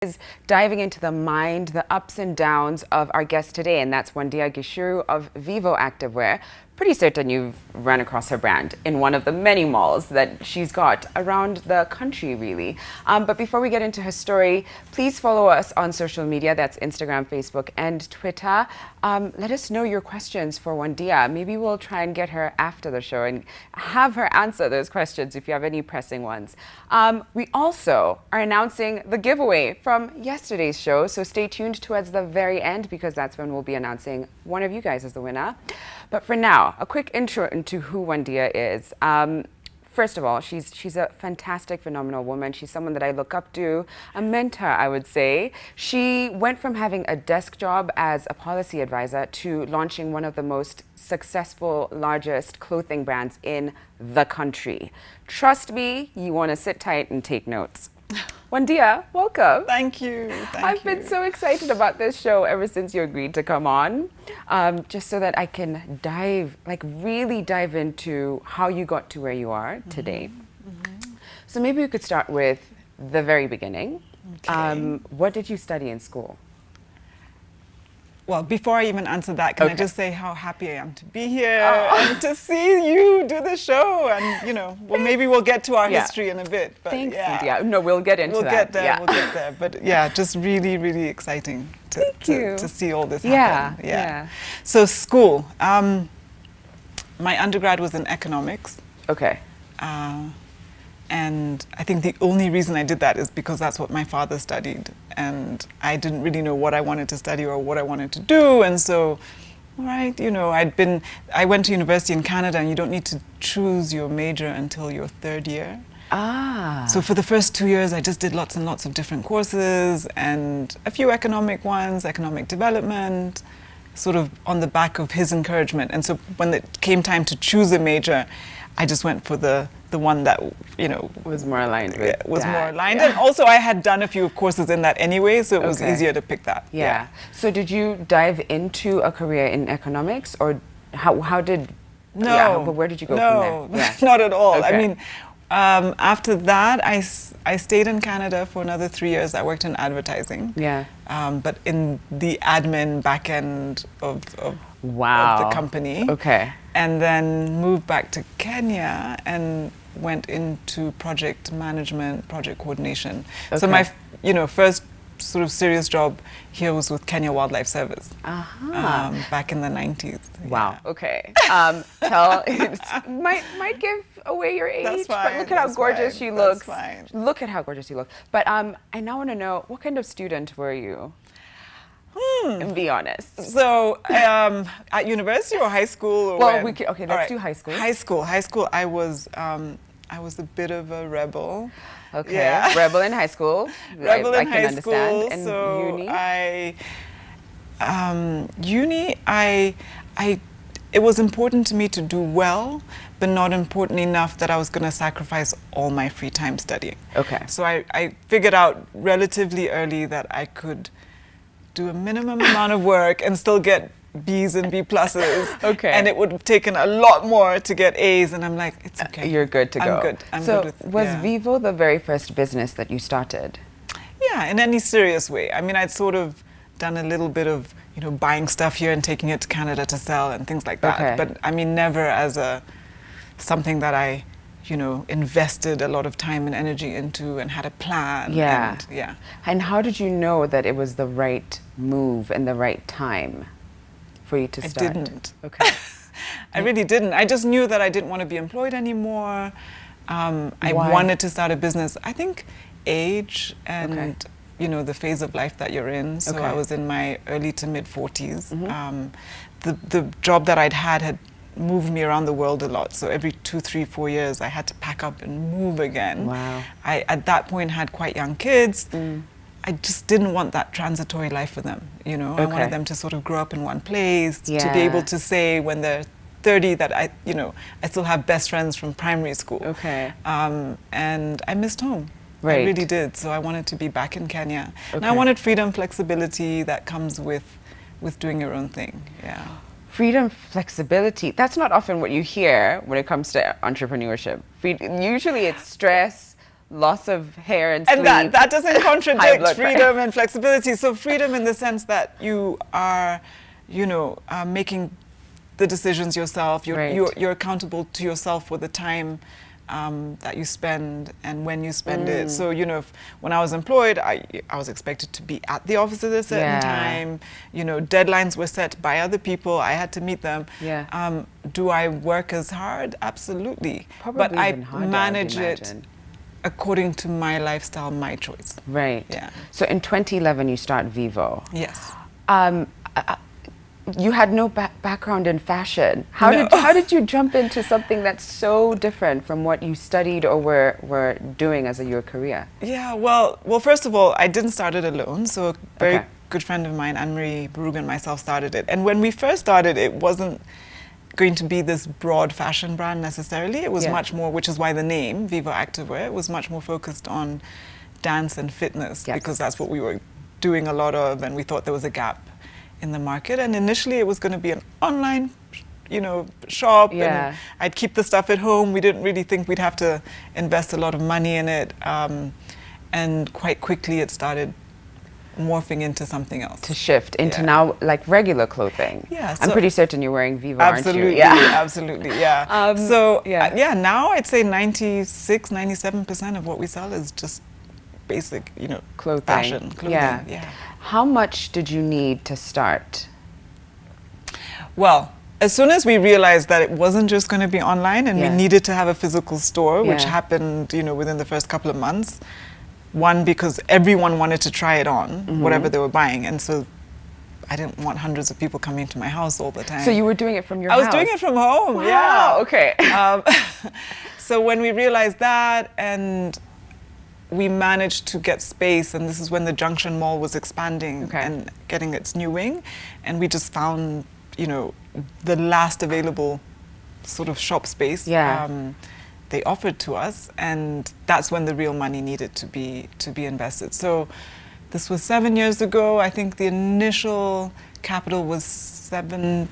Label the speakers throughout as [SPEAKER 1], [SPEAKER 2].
[SPEAKER 1] is diving into the mind, the ups and downs of our guest today, and that's Wandia Gichuru of Vivo Activewear. Pretty certain you've run across her brand in one of the many malls that she's got around the country, really. But before we get into her story, please follow us on social media. That's Instagram, Facebook, and Twitter. Let us know your questions for Wandia. Maybe we'll try and get her after the show and have her answer those questions if you have any pressing ones. We also are announcing the giveaway from yesterday's show, so stay tuned towards the very end because that's when we'll be announcing one of you guys as the winner. But for now, a quick intro into who Wandia is. First of all, she's a fantastic, phenomenal woman. She's someone that I look up to, a mentor, I would say. She went from having a desk job as a policy advisor to launching one of the most successful, largest clothing brands in the country. Trust me, you want to sit tight and take notes. Wandia, welcome.
[SPEAKER 2] Thank you.
[SPEAKER 1] I've been so excited about this show ever since you agreed to come on, just so that I can really dive into how you got to where you are today. So maybe we could start with the very beginning.
[SPEAKER 2] Okay.
[SPEAKER 1] What did you study in school?
[SPEAKER 2] Well, before I even answer that, can I just say how happy I am to be here and to see you do the show? And, well, maybe we'll get to our history in a bit. But
[SPEAKER 1] Thanks,
[SPEAKER 2] yeah.
[SPEAKER 1] Wandia. No, we'll get into that.
[SPEAKER 2] We'll get there, we'll get there. But yeah, just really, really exciting to see all this happen.
[SPEAKER 1] Yeah.
[SPEAKER 2] So school. My undergrad was in economics.
[SPEAKER 1] Okay.
[SPEAKER 2] And I think the only reason I did that is because that's what my father studied. And I didn't really know what I wanted to study or what I wanted to do. And so, I went to university in Canada and you don't need to choose your major until your third year. So for the first 2 years, I just did lots and lots of different courses and a few economic ones, economic development, sort of on the back of his encouragement. And so when it came time to choose a major, I just went for the one that,
[SPEAKER 1] was more aligned with
[SPEAKER 2] was
[SPEAKER 1] that.
[SPEAKER 2] more aligned. And also I had done a few courses in that anyway, so it was easier to pick that.
[SPEAKER 1] Yeah. So did you dive into a career in economics, or how did...
[SPEAKER 2] No.
[SPEAKER 1] Yeah, but where did you go from there? Yeah.
[SPEAKER 2] Not at all.
[SPEAKER 1] Okay.
[SPEAKER 2] I mean, after that, I stayed in Canada for another 3 years. I worked in advertising.
[SPEAKER 1] Yeah.
[SPEAKER 2] But in the admin back end of the company.
[SPEAKER 1] Okay.
[SPEAKER 2] And then moved back to Kenya and went into project management, project coordination. Okay. So my, first sort of serious job here was with Kenya Wildlife Service back in the 90s.
[SPEAKER 1] Wow.
[SPEAKER 2] Yeah.
[SPEAKER 1] Okay. Might give away your age.
[SPEAKER 2] That's fine.
[SPEAKER 1] But look at how gorgeous she looks.
[SPEAKER 2] That's fine.
[SPEAKER 1] Look at how gorgeous you look. But I now want to know, what kind of student were you? And be honest.
[SPEAKER 2] So, at university or high school? Or
[SPEAKER 1] well,
[SPEAKER 2] when?
[SPEAKER 1] Let's do high school.
[SPEAKER 2] High school. I was a bit of a rebel.
[SPEAKER 1] Okay.
[SPEAKER 2] Yeah.
[SPEAKER 1] Rebel in high school.
[SPEAKER 2] Rebel in high
[SPEAKER 1] understand.
[SPEAKER 2] school.
[SPEAKER 1] And
[SPEAKER 2] so
[SPEAKER 1] uni?
[SPEAKER 2] It was important to me to do well, but not important enough that I was going to sacrifice all my free time studying.
[SPEAKER 1] Okay.
[SPEAKER 2] So I figured out relatively early that I could do a minimum amount of work and still get B's and B pluses.
[SPEAKER 1] Okay.
[SPEAKER 2] And it would have taken a lot more to get A's, and I'm like, it's okay.
[SPEAKER 1] You're good to go.
[SPEAKER 2] I'm good. I'm
[SPEAKER 1] so
[SPEAKER 2] good with,
[SPEAKER 1] was Vivo the very first business that you started?
[SPEAKER 2] Yeah, in any serious way. I mean, I'd sort of done a little bit of, buying stuff here and taking it to Canada to sell and things like that.
[SPEAKER 1] Okay.
[SPEAKER 2] But I mean, never as something that I, invested a lot of time and energy into and had a plan.
[SPEAKER 1] Yeah.
[SPEAKER 2] And,
[SPEAKER 1] And how did you know that it was the right move and the right time for you to start?
[SPEAKER 2] I didn't.
[SPEAKER 1] Okay.
[SPEAKER 2] I really didn't. I just knew that I didn't want to be employed anymore. I wanted to start a business. I think age and the phase of life that you're in. So I was in my early to mid 40s. The job that I'd had moved me around the world a lot. So every 2, 3, 4 years, I had to pack up and move again.
[SPEAKER 1] Wow.
[SPEAKER 2] I, at that point, had quite young kids. I just didn't want that transitory life for them. I wanted them to sort of grow up in one place, to be able to say when they're 30 that I still have best friends from primary school.
[SPEAKER 1] Okay.
[SPEAKER 2] And I missed home.
[SPEAKER 1] Right.
[SPEAKER 2] I really did. So I wanted to be back in Kenya. And I wanted freedom, flexibility that comes with doing your own thing. Yeah.
[SPEAKER 1] Freedom, flexibility. That's not often what you hear when it comes to entrepreneurship. Usually it's stress, loss of hair and
[SPEAKER 2] And
[SPEAKER 1] sleep.
[SPEAKER 2] that doesn't
[SPEAKER 1] high
[SPEAKER 2] contradict
[SPEAKER 1] blood
[SPEAKER 2] freedom and flexibility. So freedom in the sense that you are, making the decisions yourself. You're accountable to yourself for the time that you spend and when you spend it. So, when I was employed, I was expected to be at the office at a certain time. Deadlines were set by other people. I had to meet them.
[SPEAKER 1] Yeah.
[SPEAKER 2] Do I work as hard? Absolutely.
[SPEAKER 1] Probably
[SPEAKER 2] but I
[SPEAKER 1] even harder,
[SPEAKER 2] manage
[SPEAKER 1] I'd
[SPEAKER 2] it
[SPEAKER 1] imagine.
[SPEAKER 2] according to my lifestyle, my choice.
[SPEAKER 1] Right.
[SPEAKER 2] Yeah.
[SPEAKER 1] So in 2011, you start Vivo.
[SPEAKER 2] Yes.
[SPEAKER 1] You had no background in fashion. How did you jump into something that's so different from what you studied or were doing as your career?
[SPEAKER 2] Yeah, well, first of all, I didn't start it alone. So a very good friend of mine, Anne-Marie Baruga, and myself started it. And when we first started, it wasn't going to be this broad fashion brand necessarily. It was much more, which is why the name, Vivo Activewear, it was much more focused on dance and fitness because that's what we were doing a lot of, and we thought there was a gap in the market. And initially it was going to be an online, shop, and I'd keep the stuff at home. We didn't really think we'd have to invest a lot of money in it. And quite quickly it started morphing into something else.
[SPEAKER 1] To shift into now like regular clothing.
[SPEAKER 2] Yeah.
[SPEAKER 1] I'm pretty certain you're wearing Vivo,
[SPEAKER 2] absolutely,
[SPEAKER 1] aren't you? Yeah.
[SPEAKER 2] Absolutely, yeah. Now I'd say 96, 97% of what we sell is just basic,
[SPEAKER 1] Clothing.
[SPEAKER 2] fashion, clothing. Yeah.
[SPEAKER 1] How much did you need to start?
[SPEAKER 2] Well, as soon as we realized that it wasn't just going to be online and we needed to have a physical store, which happened, within the first couple of months. One, because everyone wanted to try it on, whatever they were buying. And so I didn't want hundreds of people coming to my house all the time.
[SPEAKER 1] So you were doing it from your house?
[SPEAKER 2] I was doing it from home,
[SPEAKER 1] Wow, okay.
[SPEAKER 2] So when we realized that, and we managed to get space, and this is when the Junction Mall was expanding and getting its new wing, and we just found, the last available sort of shop space. They offered to us, and that's when the real money needed to be invested. So this was 7 years ago. I think the initial capital was 7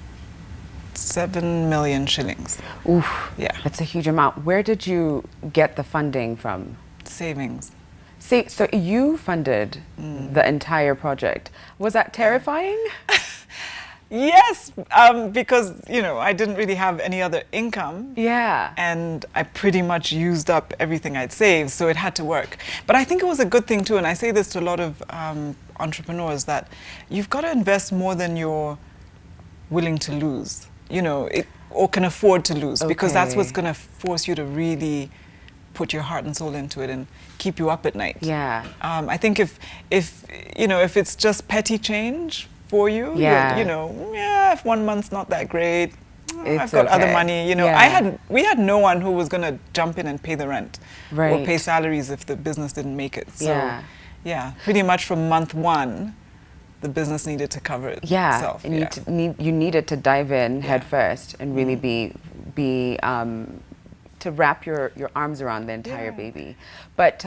[SPEAKER 2] million shillings.
[SPEAKER 1] Oof,
[SPEAKER 2] yeah,
[SPEAKER 1] that's a huge amount. Where did you get the funding from?
[SPEAKER 2] Savings.
[SPEAKER 1] See, so you funded the entire project. Was that terrifying?
[SPEAKER 2] Yes, because, I didn't really have any other income.
[SPEAKER 1] Yeah.
[SPEAKER 2] And I pretty much used up everything I'd saved, so it had to work. But I think it was a good thing too, and I say this to a lot of entrepreneurs, that you've got to invest more than you're willing to lose, or can afford to lose, because that's what's going to force you to really put your heart and soul into it and keep you up at night.
[SPEAKER 1] Yeah.
[SPEAKER 2] I think if it's just petty change for you, if 1 month's not that great, I've got other money, we had no one who was going to jump in and pay the rent or pay salaries if the business didn't make it. So pretty much from month one, the business needed to cover itself.
[SPEAKER 1] And you needed to dive in head first and really be to wrap your arms around the entire baby. But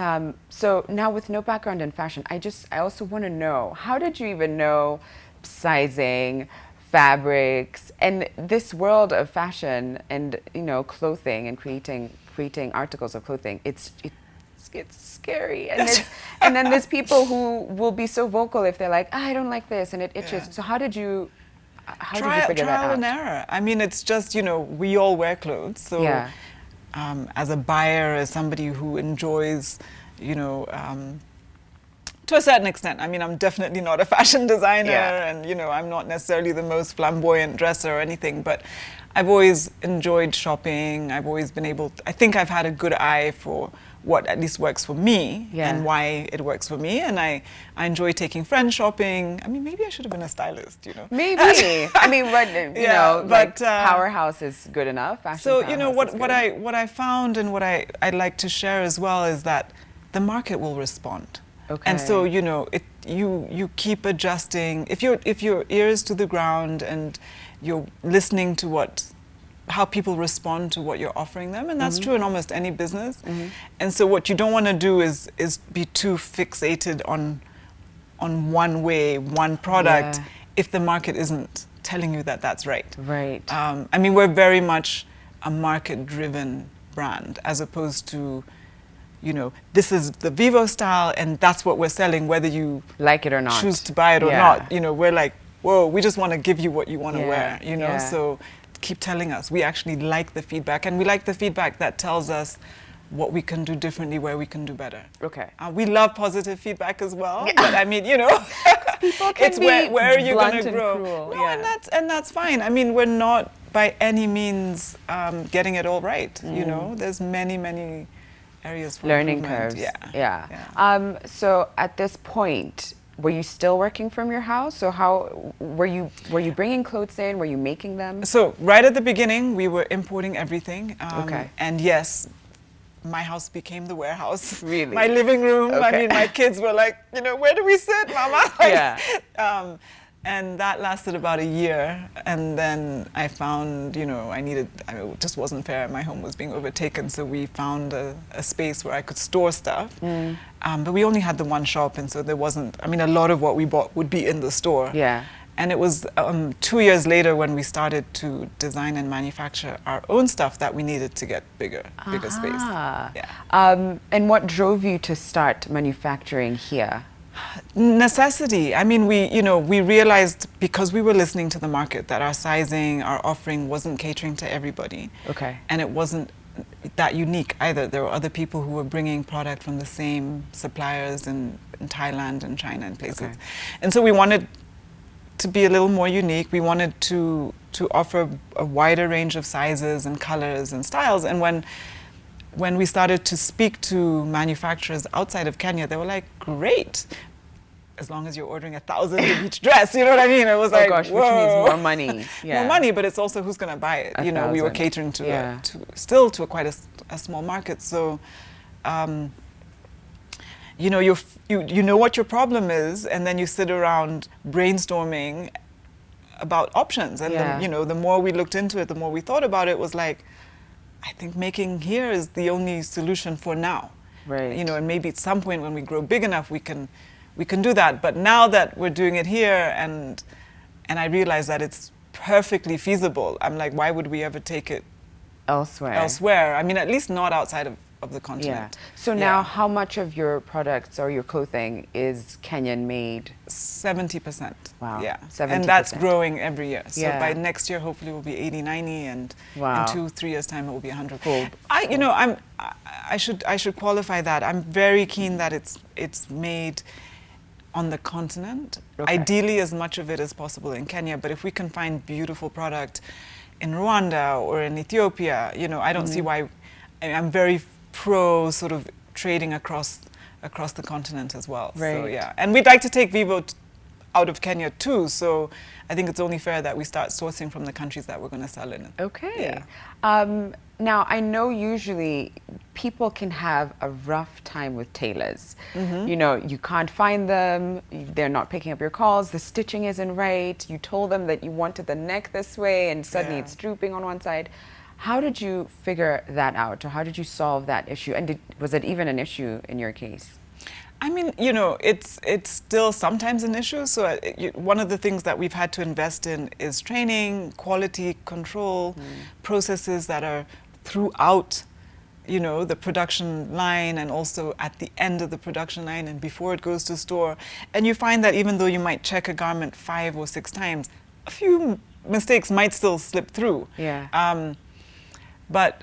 [SPEAKER 1] so now with no background in fashion, I also want to know, how did you even know sizing, fabrics, and this world of fashion and clothing and creating articles of clothing? It's scary, and then there's people who will be so vocal if they're like, I don't like this and it itches. So how did you figure that out?
[SPEAKER 2] Trial and error. I mean, it's just we all wear clothes, so as a buyer, as somebody who enjoys to a certain extent. I mean, I'm definitely not a fashion designer, and I'm not necessarily the most flamboyant dresser or anything, but I've always enjoyed shopping. I've always been I think I've had a good eye for what at least works for me and why it works for me. And I enjoy taking friends shopping. I mean, maybe I should have been a stylist,
[SPEAKER 1] Maybe. I mean, but Powerhouse is good enough. Fashion
[SPEAKER 2] so, what I found and what I'd like to share as well is that the market will respond. Okay. And so, you keep adjusting. If your ears to the ground and you're listening to how people respond to what you're offering them, and that's true in almost any business. And so what you don't want to do is be too fixated on one way, one product, if the market isn't telling you that that's right.
[SPEAKER 1] Right.
[SPEAKER 2] I mean, we're very much a market-driven brand, as opposed to you know, this is the Vivo style and that's what we're selling, whether you
[SPEAKER 1] like it or not,
[SPEAKER 2] choose to buy it or
[SPEAKER 1] Yeah.
[SPEAKER 2] not. You know, we're like, whoa, we just want to give you what you want to
[SPEAKER 1] Yeah.
[SPEAKER 2] wear, you know?
[SPEAKER 1] Yeah.
[SPEAKER 2] So keep telling us. We actually like the feedback, and we like the feedback that tells us what we can do differently, where we can do better.
[SPEAKER 1] Okay.
[SPEAKER 2] We love positive feedback as well, but I mean, you know,
[SPEAKER 1] People can
[SPEAKER 2] it's
[SPEAKER 1] be
[SPEAKER 2] where are you going
[SPEAKER 1] blunt
[SPEAKER 2] to
[SPEAKER 1] and
[SPEAKER 2] grow?
[SPEAKER 1] cruel,
[SPEAKER 2] No,
[SPEAKER 1] yeah.
[SPEAKER 2] and that's fine. I mean, we're not by any means getting it all right. You know, there's many areas for
[SPEAKER 1] learning
[SPEAKER 2] improvement.
[SPEAKER 1] curves.
[SPEAKER 2] Yeah.
[SPEAKER 1] So at this point, were you still working from your house? So how were you bringing clothes in? Were you making them?
[SPEAKER 2] So right at the beginning, we were importing everything.
[SPEAKER 1] Okay.
[SPEAKER 2] And yes, my house became the warehouse.
[SPEAKER 1] Really?
[SPEAKER 2] My living room. I
[SPEAKER 1] Okay.
[SPEAKER 2] mean, my kids were like, you know, where do we sit, Mama? Like,
[SPEAKER 1] Yeah.
[SPEAKER 2] And that lasted about a year. And then I found, you know, it just wasn't fair. My home was being overtaken. So we found a space where I could store stuff. But we only had the one shop. And so there wasn't, I mean, a lot of what we bought would be in the store.
[SPEAKER 1] Yeah.
[SPEAKER 2] And it was 2 years later when we started to design and manufacture our own stuff that we needed to get bigger space.
[SPEAKER 1] Ah.
[SPEAKER 2] Yeah.
[SPEAKER 1] And what drove you to start manufacturing here?
[SPEAKER 2] Necessity. I mean, we realized because we were listening to the market that our sizing, our offering wasn't catering to everybody.
[SPEAKER 1] Okay.
[SPEAKER 2] And it wasn't that unique either. There were other people who were bringing product from the same suppliers in Thailand and China and places.
[SPEAKER 1] Okay.
[SPEAKER 2] And so we wanted to be a little more unique. We wanted to offer a wider range of sizes and colors and styles. And when we started to speak to manufacturers outside of Kenya, they were like, great, as long as you're ordering 1,000 of each dress, you know what I mean? It was like,
[SPEAKER 1] gosh,
[SPEAKER 2] whoa.
[SPEAKER 1] which means more money. Yeah.
[SPEAKER 2] More money, but it's also who's going to buy it. You know, we were
[SPEAKER 1] 1,000.
[SPEAKER 2] catering to,
[SPEAKER 1] Yeah.
[SPEAKER 2] still to quite a small market. So, you know, you know what your problem is, and then you sit around brainstorming about options. And
[SPEAKER 1] Yeah.
[SPEAKER 2] the more we looked into it, the more we thought about it, was like, I think making here is the only solution for now.
[SPEAKER 1] Right.
[SPEAKER 2] You know, and maybe at some point when we grow big enough, we can do that. But now that we're doing it here, and I realize that it's perfectly feasible, I'm like, why would we ever take it elsewhere? I mean, at least not outside of the continent.
[SPEAKER 1] Yeah. So now, how much of your products or your clothing is Kenyan made?
[SPEAKER 2] 70%.
[SPEAKER 1] Wow.
[SPEAKER 2] Yeah.
[SPEAKER 1] 70%.
[SPEAKER 2] And that's growing every year. So
[SPEAKER 1] Yeah.
[SPEAKER 2] by next year, hopefully, we'll be 80, 90, and
[SPEAKER 1] Wow.
[SPEAKER 2] in 2-3 years' time, it will be 100.
[SPEAKER 1] Full.
[SPEAKER 2] I should qualify that. I'm very keen that it's made on the continent.
[SPEAKER 1] Okay.
[SPEAKER 2] Ideally, as much of it as possible in Kenya. But if we can find beautiful product in Rwanda or in Ethiopia, I don't see why. I'm very pro sort of trading across the continent as well.
[SPEAKER 1] Right.
[SPEAKER 2] So yeah, and we'd like to take Vivo out of Kenya too. So I think it's only fair that we start sourcing from the countries that we're going to sell in.
[SPEAKER 1] Okay.
[SPEAKER 2] Yeah.
[SPEAKER 1] Now, I know usually people can have a rough time with tailors. You know, you can't find them, they're not picking up your calls, the stitching isn't right, you told them that you wanted the neck this way and suddenly
[SPEAKER 2] Yeah.
[SPEAKER 1] it's drooping on one side. How did you figure that out, or how did you solve that issue? And was it even an issue in your case?
[SPEAKER 2] I mean, it's still sometimes an issue. So one of the things that we've had to invest in is training, quality control, processes that are throughout, the production line, and also at the end of the production line and before it goes to store. And you find that even though you might check a garment 5 or 6 times, a few mistakes might still slip through.
[SPEAKER 1] Yeah.
[SPEAKER 2] But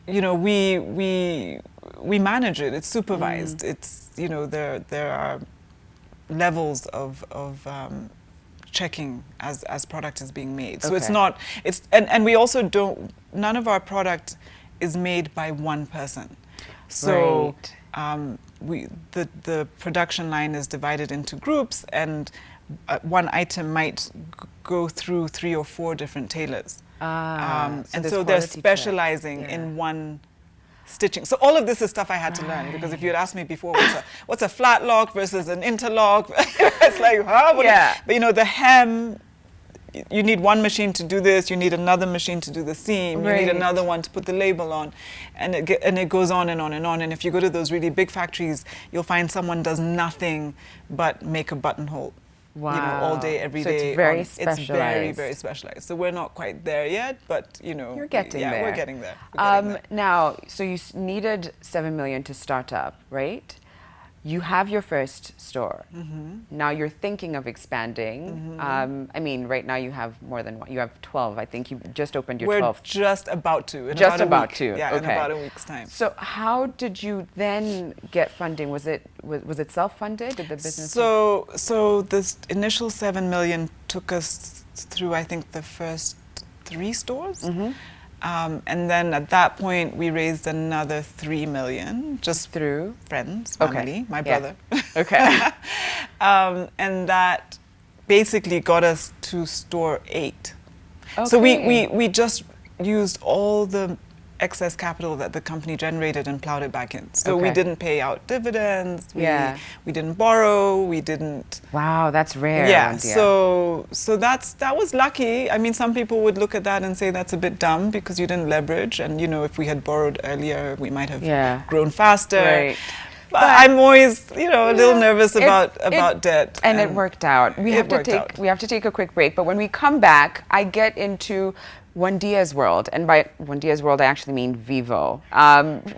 [SPEAKER 2] we manage it. It's supervised. It's there are levels of checking as product is being made. So it's
[SPEAKER 1] Okay.
[SPEAKER 2] not. And we also don't. None of our product is made by one person. So the production line is divided into groups, and one item might go through 3 or 4 different tailors. And
[SPEAKER 1] there's
[SPEAKER 2] so they're
[SPEAKER 1] quality checks.
[SPEAKER 2] specializing
[SPEAKER 1] Yeah.
[SPEAKER 2] in one stitching. So all of this is stuff I had to learn, because if you had asked me before, what's a flat lock versus an interlock? It's like, huh?
[SPEAKER 1] Yeah.
[SPEAKER 2] But the hem, you need one machine to do this, you need another machine to do the seam, you need
[SPEAKER 1] Right.
[SPEAKER 2] another one to put the label on, and it goes on and on and on. And if you go to those really big factories, you'll find someone does nothing but make a buttonhole. you know, all day, every
[SPEAKER 1] So
[SPEAKER 2] day.
[SPEAKER 1] it's very
[SPEAKER 2] It's very,
[SPEAKER 1] specialized.
[SPEAKER 2] very specialized. So we're not quite there yet, but you know,
[SPEAKER 1] You're getting there.
[SPEAKER 2] we're getting there. We're getting there.
[SPEAKER 1] Now, so you needed 7 million to start up, right? You have your first store. Now you're thinking of expanding. I mean, right now you have more than one. You have 12. I think you just opened your 12th.
[SPEAKER 2] We're just about to. In
[SPEAKER 1] Just
[SPEAKER 2] about a
[SPEAKER 1] about
[SPEAKER 2] week.
[SPEAKER 1] to.
[SPEAKER 2] Yeah,
[SPEAKER 1] okay.
[SPEAKER 2] in about a week's time.
[SPEAKER 1] So how did you then get funding? Was it self-funded? Did the business?
[SPEAKER 2] So this initial 7 million took us through, I think, the first 3 stores. And then at that point, we raised another 3 million just
[SPEAKER 1] through
[SPEAKER 2] friends, family, my brother.
[SPEAKER 1] Okay.
[SPEAKER 2] And that basically got us to store 8.
[SPEAKER 1] Okay.
[SPEAKER 2] So we just used all the excess capital that the company generated and plowed it back in. So we didn't pay out dividends. We didn't borrow. We didn't.
[SPEAKER 1] Wow, that's rare.
[SPEAKER 2] Yeah.
[SPEAKER 1] Wandia.
[SPEAKER 2] So that was lucky. I mean, some people would look at that and say that's a bit dumb because you didn't leverage. And you know, if we had borrowed earlier, we might have grown faster.
[SPEAKER 1] Right.
[SPEAKER 2] But I'm always, you know, a little nervous about debt.
[SPEAKER 1] And it worked out. We have to take a quick break. But when we come back, I get into Wandia's world, and by Wandia's world I actually mean Vivo.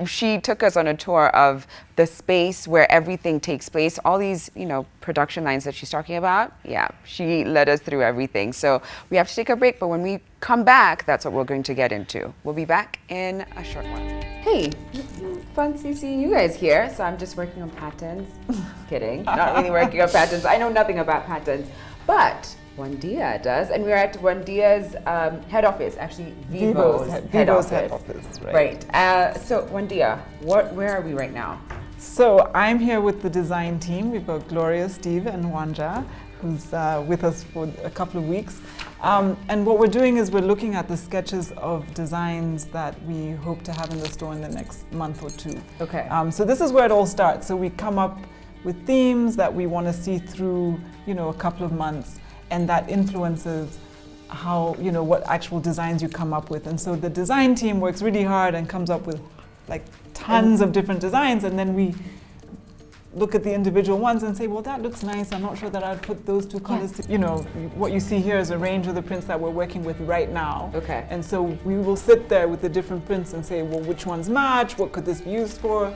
[SPEAKER 1] She took us on a tour of the space where everything takes place, all these, you know, production lines that she's talking about. Yeah, she led us through everything. So we have to take a break, but when we come back, that's what we're going to get into. We'll be back in a short while. Hey, fancy seeing you guys here. So I'm just working on patents. Kidding, not really working on patents. I know nothing about patents, but Wandia does, and we're at Wandia's head office, actually Vivo's head office. Right. So Wandia, where are we right now?
[SPEAKER 2] So I'm here with the design team. We've got Gloria, Steve, and Wandia, who's with us for a couple of weeks. And what we're doing is we're looking at the sketches of designs that we hope to have in the store in the next month or 2.
[SPEAKER 1] Okay.
[SPEAKER 2] So this is where it all starts. So we come up with themes that we want to see through, you know, a couple of months. And that influences how, you know, what actual designs you come up with. And so the design team works really hard and comes up with like tons of different designs. And then we look at the individual ones and say, well, that looks nice. I'm not sure that I'd put those 2 colors. You know, what you see here is a range of the prints that we're working with right now.
[SPEAKER 1] Okay.
[SPEAKER 2] And so we will sit there with the different prints and say, well, which ones match? What could this be used for?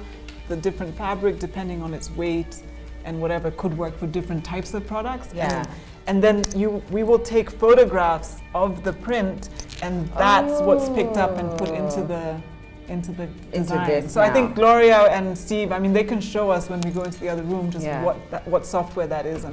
[SPEAKER 2] The different fabric, depending on its weight and whatever, could work for different types of products.
[SPEAKER 1] Yeah.
[SPEAKER 2] And then we will take photographs of the print, and that's what's picked up and put into the design. So I think Gloria and Steve, I mean, they can show us when we go into the other room just what software that is.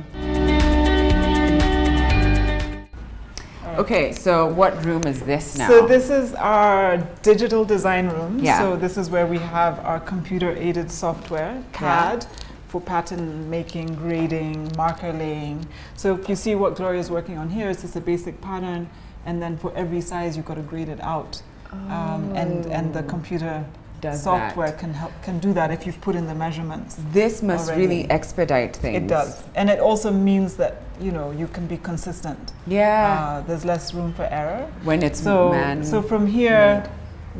[SPEAKER 1] Okay, so what room is this now?
[SPEAKER 2] So this is our digital design room.
[SPEAKER 1] Yeah.
[SPEAKER 2] So this is where we have our computer-aided software, CAD. For pattern making, grading, marker laying. So if you see what Gloria's working on here, it's just a basic pattern, and then for every size you've got to grade it out. And the computer software can do that if you've put in the measurements.
[SPEAKER 1] This must really expedite things.
[SPEAKER 2] It does. And it also means that, you know, you can be consistent.
[SPEAKER 1] Yeah.
[SPEAKER 2] There's less room for error.
[SPEAKER 1] When it's
[SPEAKER 2] So from here,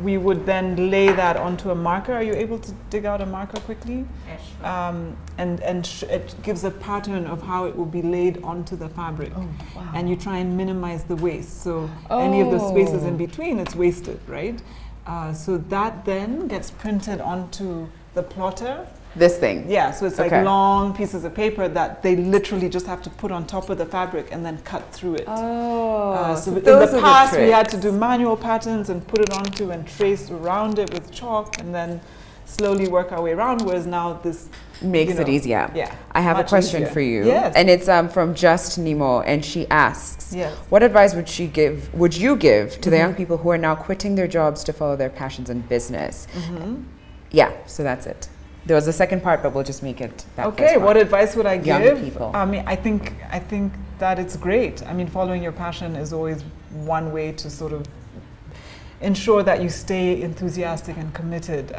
[SPEAKER 2] we would then lay that onto a marker. Are you able to dig out a marker quickly?
[SPEAKER 3] Yes, sure.
[SPEAKER 2] It gives a pattern of how it will be laid onto the fabric.
[SPEAKER 1] Oh, wow.
[SPEAKER 2] And you try and minimize the waste. So any of the spaces in between, it's wasted, right? So that then gets printed onto the plotter.
[SPEAKER 1] This thing?
[SPEAKER 2] Yeah, so it's like long pieces of paper that they literally just have to put on top of the fabric and then cut through it. So in the past we had to do manual patterns and put it onto and trace around it with chalk and then slowly work our way around, whereas now this
[SPEAKER 1] makes it easier.
[SPEAKER 2] Yeah.
[SPEAKER 1] I have a question for you.
[SPEAKER 2] Yes.
[SPEAKER 1] And it's from Just Nemo, and she asks, what advice would you give to the young people who are now quitting their jobs to follow their passions in business? Yeah, so that's it. There was a second part, but we'll just make it that first part.
[SPEAKER 2] What advice would I give?
[SPEAKER 1] Young people.
[SPEAKER 2] I mean, I think that it's great. I mean, following your passion is always one way to sort of ensure that you stay enthusiastic and committed.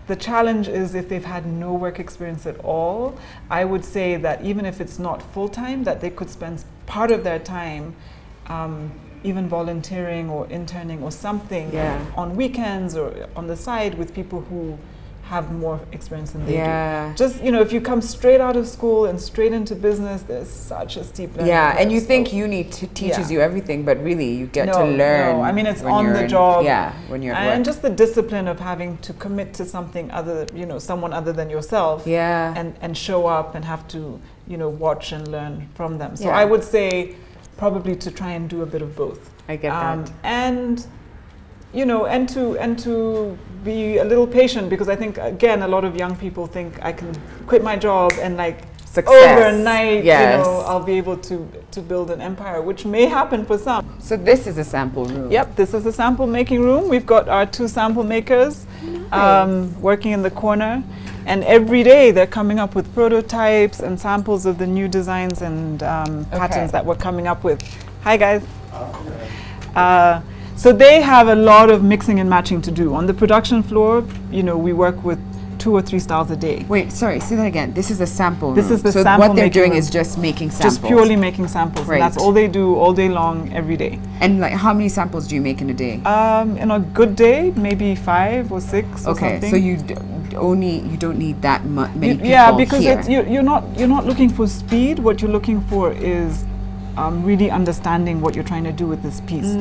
[SPEAKER 2] The challenge is if they've had no work experience at all, I would say that even if it's not full-time, that they could spend part of their time even volunteering or interning or something on weekends or on the side with people who have more experience than they
[SPEAKER 1] Yeah.
[SPEAKER 2] do. Just, if you come straight out of school and straight into business, there's such a steep learning
[SPEAKER 1] Yeah, and
[SPEAKER 2] curve.
[SPEAKER 1] you think uni teaches you everything, but really you get to learn.
[SPEAKER 2] No, I mean, it's
[SPEAKER 1] when
[SPEAKER 2] on
[SPEAKER 1] you're
[SPEAKER 2] the job.
[SPEAKER 1] Yeah, when you're at work.
[SPEAKER 2] And just the discipline of having to commit to something other, someone other than yourself.
[SPEAKER 1] Yeah.
[SPEAKER 2] And show up and have to, watch and learn from them. So
[SPEAKER 1] Yeah.
[SPEAKER 2] I would say probably to try and do a bit of both.
[SPEAKER 1] I get that.
[SPEAKER 2] And and to be a little patient, because I think, again, a lot of young people think I can quit my job and
[SPEAKER 1] Success.
[SPEAKER 2] overnight,
[SPEAKER 1] Yes.
[SPEAKER 2] I'll be able to build an empire, which may happen for some.
[SPEAKER 1] So this is a sample room.
[SPEAKER 2] Yep, this is the sample making room. We've got our 2 sample makers working in the corner. And every day they're coming up with prototypes and samples of the new designs and patterns that we're coming up with. Hi, guys. So they have a lot of mixing and matching to do. On the production floor, we work with 2 or 3 styles a day.
[SPEAKER 1] Wait, sorry, say that again. This is a sample
[SPEAKER 2] This
[SPEAKER 1] room.
[SPEAKER 2] is the
[SPEAKER 1] so
[SPEAKER 2] sample
[SPEAKER 1] what they're
[SPEAKER 2] making
[SPEAKER 1] doing
[SPEAKER 2] room.
[SPEAKER 1] is just making samples.
[SPEAKER 2] Just purely making samples.
[SPEAKER 1] Right.
[SPEAKER 2] And that's all they do all day long, every day.
[SPEAKER 1] And how many samples do you make in a day?
[SPEAKER 2] In a good day, maybe 5 or 6 or
[SPEAKER 1] Okay,
[SPEAKER 2] something.
[SPEAKER 1] so you don't need that many people
[SPEAKER 2] Yeah, because
[SPEAKER 1] here.
[SPEAKER 2] you're not looking for speed. What you're looking for is really understanding what you're trying to do with this piece.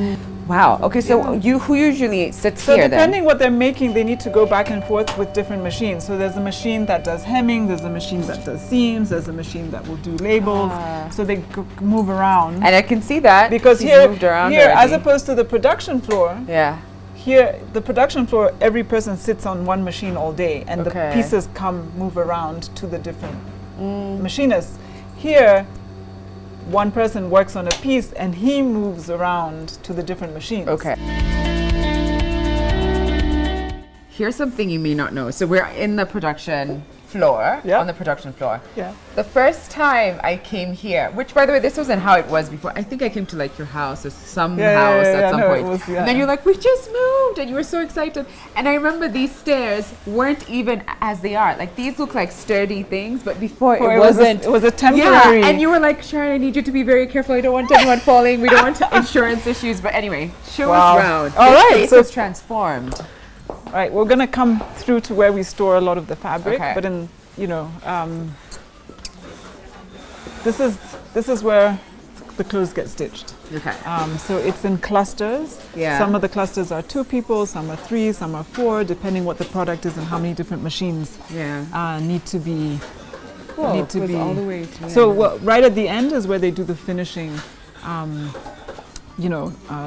[SPEAKER 1] Wow. Okay, so who usually sits
[SPEAKER 2] So
[SPEAKER 1] here
[SPEAKER 2] depending what they're making, they need to go back and forth with different machines. So there's a machine that does hemming, there's a machine that does seams, there's a machine that will do labels. So they move around.
[SPEAKER 1] And I can see that
[SPEAKER 2] Because
[SPEAKER 1] he's
[SPEAKER 2] here,
[SPEAKER 1] moved around
[SPEAKER 2] as
[SPEAKER 1] already.
[SPEAKER 2] opposed to the production floor, here, the production floor, every person sits on one machine all day, and the pieces move around to the different machinists. Here, one person works on a piece and he moves around to the different machines.
[SPEAKER 1] Okay. Here's something you may not know. So we're in the production floor, on the production floor.
[SPEAKER 2] Yeah.
[SPEAKER 1] The first time I came here, which by the way, this wasn't how it was before. I think I came to your house or some house at some point. And then you're like, we just moved, and you were so excited. And I remember these stairs weren't even as they are. These look like sturdy things, but before it wasn't.
[SPEAKER 2] It was a temporary.
[SPEAKER 1] Yeah, and you were like, Sharon, I need you to be very careful. I don't want anyone falling. We don't want insurance issues. But anyway, show us around.
[SPEAKER 2] All right,
[SPEAKER 1] this place is transformed.
[SPEAKER 2] All right, we're gonna come through to where we store a lot of the fabric, but in this is where the clothes get stitched.
[SPEAKER 1] Okay.
[SPEAKER 2] So it's in clusters.
[SPEAKER 1] Yeah.
[SPEAKER 2] Some of the clusters are 2 people, some are 3, some are 4, depending what the product is and how many different machines need to be.
[SPEAKER 1] Cool.
[SPEAKER 2] Need to be.
[SPEAKER 1] All the way to
[SPEAKER 2] So right at the end is where they do the finishing.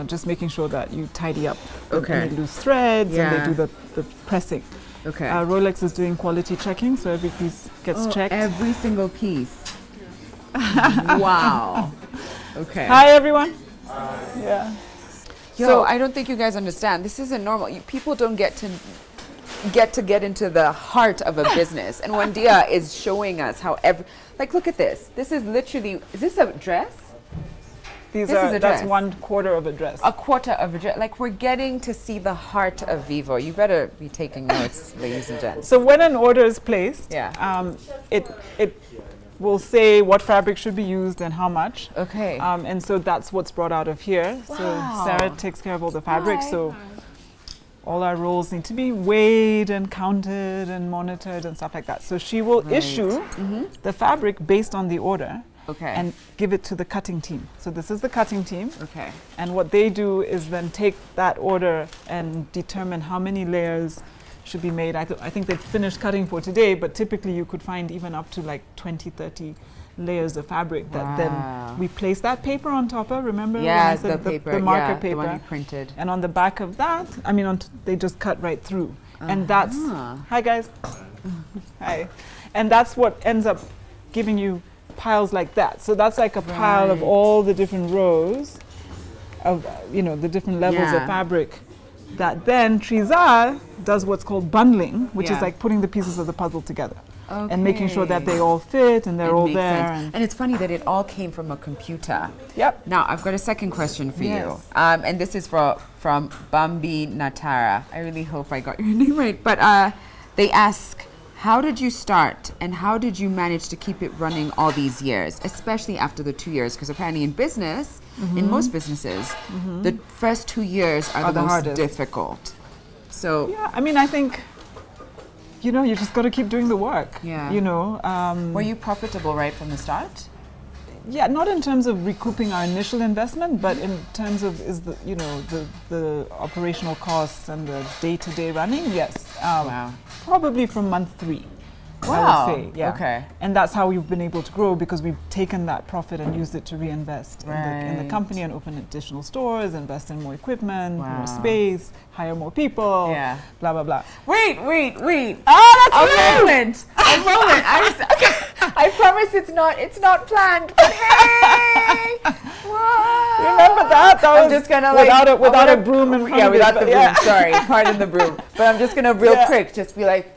[SPEAKER 2] Just making sure that you tidy up any loose threads, and they do the pressing.
[SPEAKER 1] Okay.
[SPEAKER 2] Rolex is doing quality checking, so every piece gets checked.
[SPEAKER 1] Every single piece. Wow. Okay.
[SPEAKER 2] Hi, everyone. Yeah.
[SPEAKER 1] So I don't think you guys understand. This isn't normal. People don't get into the heart of a business. And Wandia is showing us how look at this. This is literally, is this a dress?
[SPEAKER 2] That's 1/4 of a dress.
[SPEAKER 1] A quarter of a dress. We're getting to see the heart of Vivo. You better be taking notes, ladies and gents.
[SPEAKER 2] So when an order is placed, it will say what fabric should be used and how much.
[SPEAKER 1] Okay.
[SPEAKER 2] And so that's what's brought out of here.
[SPEAKER 1] Wow.
[SPEAKER 2] So Sarah takes care of all the fabric. So all our rolls need to be weighed and counted and monitored and stuff like that. So she will issue the fabric based on the order.
[SPEAKER 1] Okay.
[SPEAKER 2] And give it to the cutting team. So this is the cutting team.
[SPEAKER 1] Okay.
[SPEAKER 2] And what they do is then take that order and determine how many layers should be made. I think they've finished cutting for today, but typically you could find even up to 20, 30 layers of fabric that then we place that paper on top of. Remember?
[SPEAKER 1] Yeah,
[SPEAKER 2] when I said
[SPEAKER 1] the paper.
[SPEAKER 2] the marker paper.
[SPEAKER 1] The one you printed.
[SPEAKER 2] And on the back of that, they just cut right through. And that's, hi guys. Hi. And that's what ends up giving you piles like that. So that's like a pile of all the different rows of, the different levels of fabric that then Trizar does what's called bundling, which is like putting the pieces of the puzzle together. And making sure that they all fit and they're all there.
[SPEAKER 1] And it's funny that it all came from a computer.
[SPEAKER 2] Yep.
[SPEAKER 1] Now, I've got a second question for you. And this is from Bambi Natara. I really hope I got your name right. But they ask, how did you start and how did you manage to keep it running all these years, especially after the 2 years? Because apparently in business, in most businesses, the first 2 years are the most
[SPEAKER 2] hardest.
[SPEAKER 1] difficult. So
[SPEAKER 2] yeah, I think you know, you just got to keep doing the work.
[SPEAKER 1] Yeah.
[SPEAKER 2] You know.
[SPEAKER 1] Were you profitable right from the start?
[SPEAKER 2] Yeah, not in terms of recouping our initial investment, but in terms of the operational costs and the day-to-day running. Yes.
[SPEAKER 1] Wow.
[SPEAKER 2] Probably from month 3.
[SPEAKER 1] Wow.
[SPEAKER 2] I would say, yeah.
[SPEAKER 1] Okay.
[SPEAKER 2] And that's how we've been able to grow, because we've taken that profit and used it to reinvest in the company and open additional stores, invest in more equipment, more space, hire more people, blah, blah, blah.
[SPEAKER 1] Wait.
[SPEAKER 2] Oh, that's
[SPEAKER 1] A moment. I promise it's not planned, but hey! Whoa.
[SPEAKER 2] Remember that?
[SPEAKER 1] I'm just gonna
[SPEAKER 2] without a broom in front of
[SPEAKER 1] without
[SPEAKER 2] it,
[SPEAKER 1] the broom, sorry, pardon the broom. But I'm just gonna real quick just be like,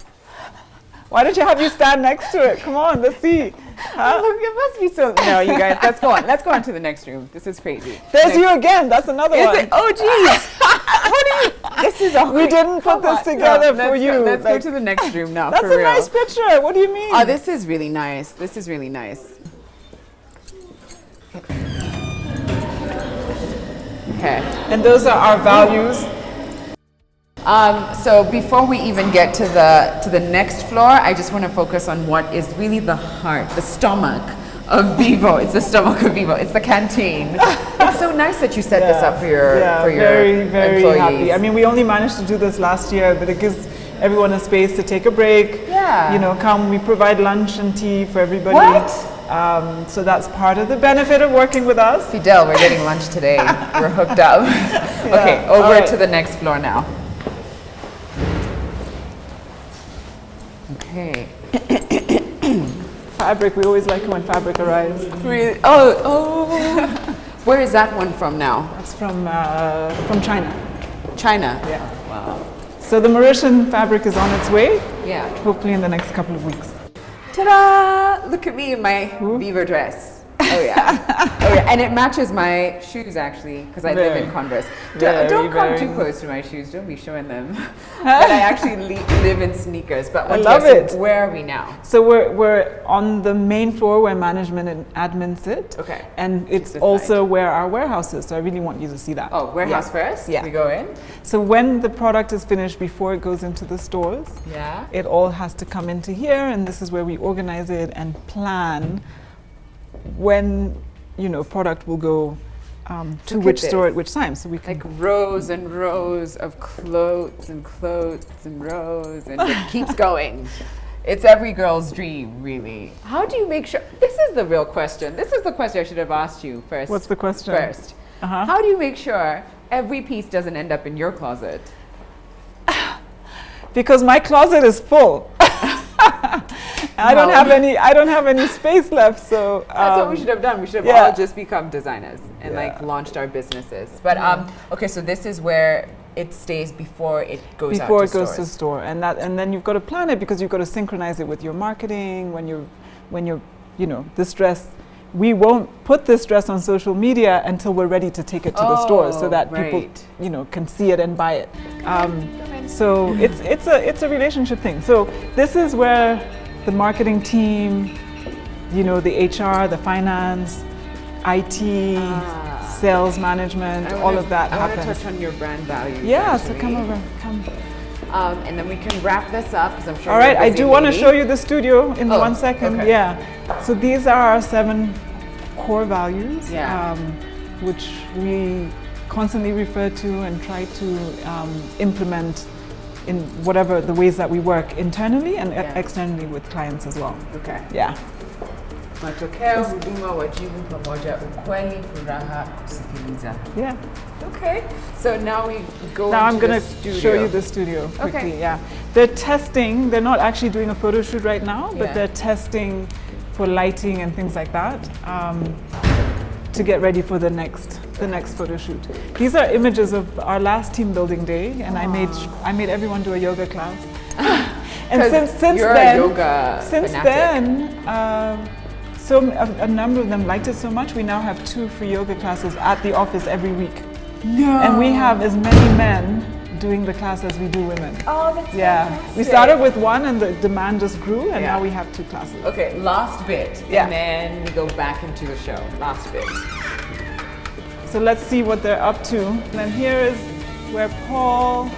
[SPEAKER 2] why don't you have you stand next to it? Come on, let's see. Huh?
[SPEAKER 1] Look, it must be so. No, you guys, let's go on. Let's go on to the next room. This is crazy.
[SPEAKER 2] There's you again. That's another one.
[SPEAKER 1] Is it? Oh, geez. What are you? This is awkward.
[SPEAKER 2] We didn't put this together for you.
[SPEAKER 1] Let's go to the next room now.
[SPEAKER 2] That's
[SPEAKER 1] for
[SPEAKER 2] a
[SPEAKER 1] real.
[SPEAKER 2] nice picture. What do you mean?
[SPEAKER 1] Oh, this is really nice. This is really nice. Okay.
[SPEAKER 2] And those are our values.
[SPEAKER 1] So before we even get to the next floor, I just want to focus on what is really the heart, the stomach of Vivo. It's the stomach of Vivo. It's the canteen. It's so nice that you set this up for your
[SPEAKER 2] very, very
[SPEAKER 1] employees.
[SPEAKER 2] happy. I mean, we only managed to do this last year, but it gives everyone a space to take a break.
[SPEAKER 1] Yeah.
[SPEAKER 2] You know, come. We provide lunch and tea for everybody.
[SPEAKER 1] What?
[SPEAKER 2] So that's part of the benefit of working with us.
[SPEAKER 1] Fidel, we're getting lunch today. We're hooked up. Okay, over to the next floor now. Okay.
[SPEAKER 2] Fabric, we always like it when fabric arrives.
[SPEAKER 1] Really? Oh. Where is that one from now?
[SPEAKER 2] That's from China.
[SPEAKER 1] China?
[SPEAKER 2] Yeah.
[SPEAKER 1] Wow.
[SPEAKER 2] So the Mauritian fabric is on its way.
[SPEAKER 1] Yeah.
[SPEAKER 2] Hopefully in the next couple of weeks.
[SPEAKER 1] Ta-da! Look at me in my Vivo dress. Oh yeah. Oh yeah. And it matches my shoes actually, because I live in Converse. Don't come too close to my shoes. Don't be showing them. But I actually live in sneakers. But
[SPEAKER 2] I love it.
[SPEAKER 1] Where are we now?
[SPEAKER 2] So we're on the main floor where management and admin sit.
[SPEAKER 1] Okay.
[SPEAKER 2] And it's also where our warehouse is. So I really want you to see that.
[SPEAKER 1] Oh, warehouse first?
[SPEAKER 2] Yeah.
[SPEAKER 1] We go in?
[SPEAKER 2] So when the product is finished, before it goes into the stores, it all has to come into here, and this is where we organize it and plan when, you know, product will go to which store at which time. So we can
[SPEAKER 1] like rows and rows of clothes and clothes and rows, and it keeps going. It's every girl's dream, really. How do you make sure? This is the real question. This is the question I should have asked you first.
[SPEAKER 2] What's the question?
[SPEAKER 1] First. How do you make sure every piece doesn't end up in your closet?
[SPEAKER 2] Because my closet is full. I don't have any space left, so
[SPEAKER 1] that's what we should have done. We should have all just become designers and like launched our businesses. But okay, so this is where it stays before it goes out to stores.
[SPEAKER 2] To store, and then you've got to plan it, because you've got to synchronize it with your marketing. When you're you know, this dress, we won't put this dress on social media until we're ready to take it to the stores, so that people, you know, can see it and buy it. So it's a relationship thing. So this is where the marketing team, you know, the HR, the finance, IT, sales management, all of that happens.
[SPEAKER 1] I want to touch on your brand values.
[SPEAKER 2] Yeah, so come over, come.
[SPEAKER 1] And then we can wrap this up, because I'm sure.
[SPEAKER 2] All right, I do want to show you the studio in 1 second.
[SPEAKER 1] Okay.
[SPEAKER 2] Yeah. So these are our 7 core values, which we constantly refer to and try to implement in whatever the ways that we work internally and externally with clients as well.
[SPEAKER 1] Okay.
[SPEAKER 2] Yeah.
[SPEAKER 1] Matokeo, huduma, wajibu, pamoja, ukweli, furaha, kusikiliza.
[SPEAKER 2] Yeah.
[SPEAKER 1] Okay. So now we go.
[SPEAKER 2] Now I'm going
[SPEAKER 1] to
[SPEAKER 2] show you the studio quickly.
[SPEAKER 1] Okay.
[SPEAKER 2] Yeah. They're testing. They're not actually doing a photo shoot right now, but they're testing for lighting and things like that to get ready for the next photo shoot. These are images of our last team building day, and I made everyone do a yoga class. And since then, so a number of them liked it so much, we now have 2 free yoga classes at the office every week.
[SPEAKER 1] No.
[SPEAKER 2] And we have as many men doing the class as we do women.
[SPEAKER 1] Oh, that's fantastic.
[SPEAKER 2] We started with 1 and the demand just grew, and now we have 2 classes.
[SPEAKER 1] Okay, last bit, and then we go back into the show. Last bit.
[SPEAKER 2] So let's see what they're up to. And then here is where Paul